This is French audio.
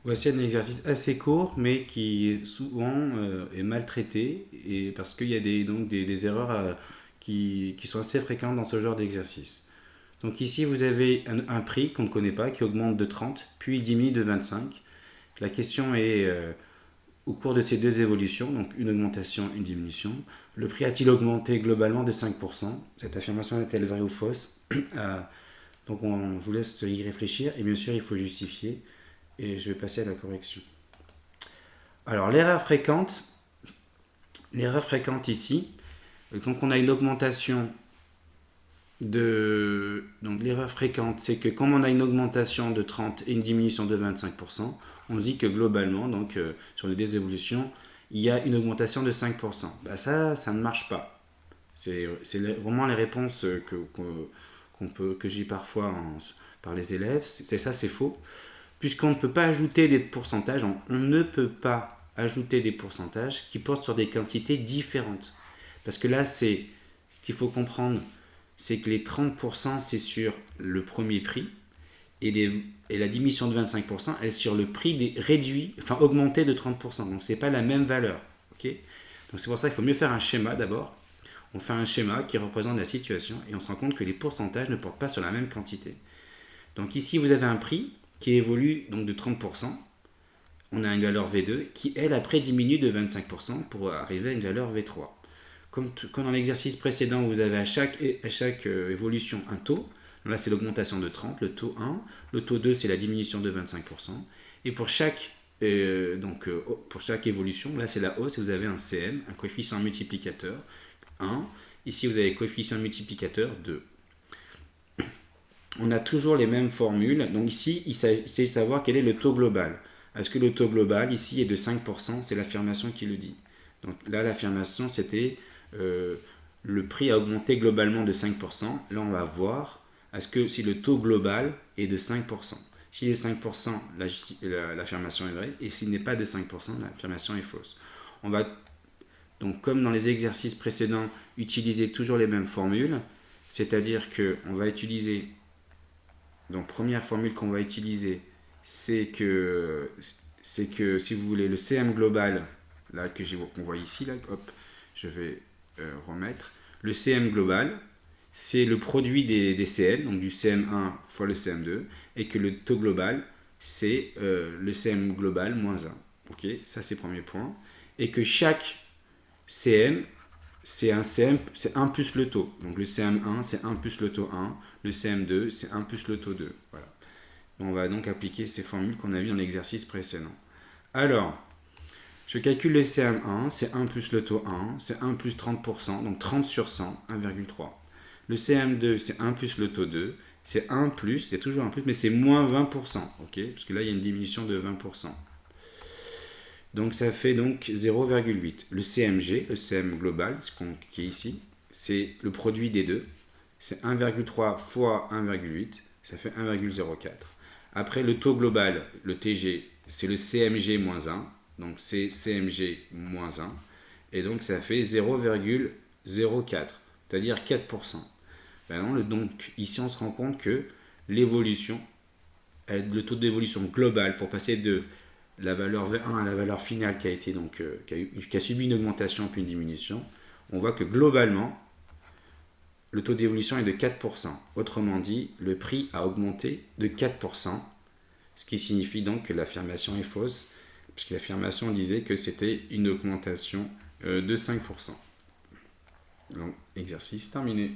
Voici un exercice assez court, mais qui souvent est maltraité, et parce qu'il y a des erreurs qui sont assez fréquentes dans ce genre d'exercice. Donc ici, vous avez un prix qu'on ne connaît pas, qui augmente de 30, puis il diminue de 25. La question est, au cours de ces deux évolutions, donc une augmentation, une diminution, le prix a-t-il augmenté globalement de 5%? Cette affirmation est-elle vraie ou fausse? Donc je vous laisse y réfléchir, et bien sûr, il faut justifier, et je vais passer à la correction. Alors, l'erreur fréquente ici, donc on a une augmentation de... Donc l'erreur fréquente, c'est que comme on a une augmentation de 30 et une diminution de 25%, on dit que globalement, donc sur les deux évolutions, il y a une augmentation de 5%. Bah ça ne marche pas. C'est vraiment les réponses que j'ai parfois par les élèves. C'est ça, c'est faux. Puisqu'on ne peut pas ajouter des pourcentages, on ne peut pas ajouter des pourcentages qui portent sur des quantités différentes. Parce que là, ce qu'il faut comprendre, c'est que les 30%, c'est sur le premier prix, et la diminution de 25% est sur le prix réduit, enfin augmenté de 30%. Donc ce n'est pas la même valeur. Okay, donc c'est pour ça qu'il faut mieux faire un schéma d'abord. On fait un schéma qui représente la situation, et on se rend compte que les pourcentages ne portent pas sur la même quantité. Donc ici, vous avez un prix qui évolue donc de 30%. On a une valeur V2 qui, elle, après diminue de 25% pour arriver à une valeur V3. Comme dans l'exercice précédent, vous avez à chaque évolution un taux. Là, c'est l'augmentation de 30, le taux 1. Le taux 2, c'est la diminution de 25%. Et pour chaque évolution, là, c'est la hausse et vous avez un CM, un coefficient multiplicateur 1. Ici, vous avez coefficient multiplicateur 2. On a toujours les mêmes formules. Donc ici, il s'agit de savoir quel est le taux global. Est-ce que le taux global ici est de 5%? C'est l'affirmation qui le dit. Donc là, l'affirmation, c'était le prix a augmenté globalement de 5%. Là, on va voir si le taux global est de 5%. S'il est de 5%, l'affirmation est vraie. Et s'il n'est pas de 5%, l'affirmation est fausse. On va, donc comme dans les exercices précédents, utiliser toujours les mêmes formules. C'est-à-dire qu'on va utiliser... Donc première formule qu'on va utiliser, c'est que si vous voulez le CM global, là qu'on voit ici, là, hop, je vais remettre. Le CM global, c'est le produit des CM, donc du CM1 fois le CM2, et que le taux global, c'est le CM global moins 1. Ok, ça c'est le premier point. Et que chaque CM, c'est 1 plus le taux. Donc le CM1, c'est 1 plus le taux 1. Le CM2, c'est 1 plus le taux 2. Voilà. On va donc appliquer ces formules qu'on a vues dans l'exercice précédent. Alors, je calcule le CM1, c'est 1 plus le taux 1, c'est 1 plus 30%, donc 30 sur 100, 1,3. Le CM2, c'est 1 plus le taux 2, c'est 1 plus, c'est toujours 1 plus, mais c'est moins 20%, ok, parce que là, il y a une diminution de 20%. Donc ça fait donc 0,8. Le CMG, le CM global, qui est ici, c'est le produit des deux. C'est 1,3 fois 1,8, ça fait 1,04. Après, le taux global, le TG, c'est le CMG moins 1. Donc c'est CMG moins 1. Et donc ça fait 0,04, c'est-à-dire 4%. Donc ici, on se rend compte que l'évolution, le taux d'évolution global pour passer de la valeur V1 à la valeur finale qui a subi une augmentation puis une diminution, on voit que globalement, le taux d'évolution est de 4%. Autrement dit, le prix a augmenté de 4%, ce qui signifie donc que l'affirmation est fausse, puisque l'affirmation disait que c'était une augmentation de 5%. Donc, exercice terminé.